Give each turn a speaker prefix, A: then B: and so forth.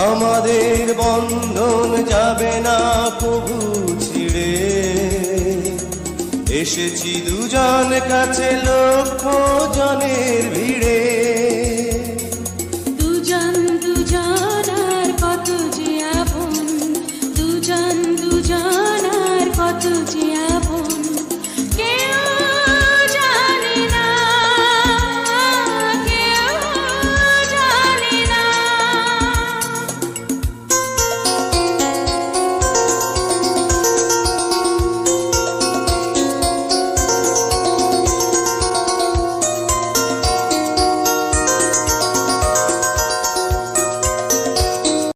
A: আমাদের বন্ধন যাবে না কবু ছিড়ে। এসেছি দুজন কাছে লক্ষ জনের ভিড়ে।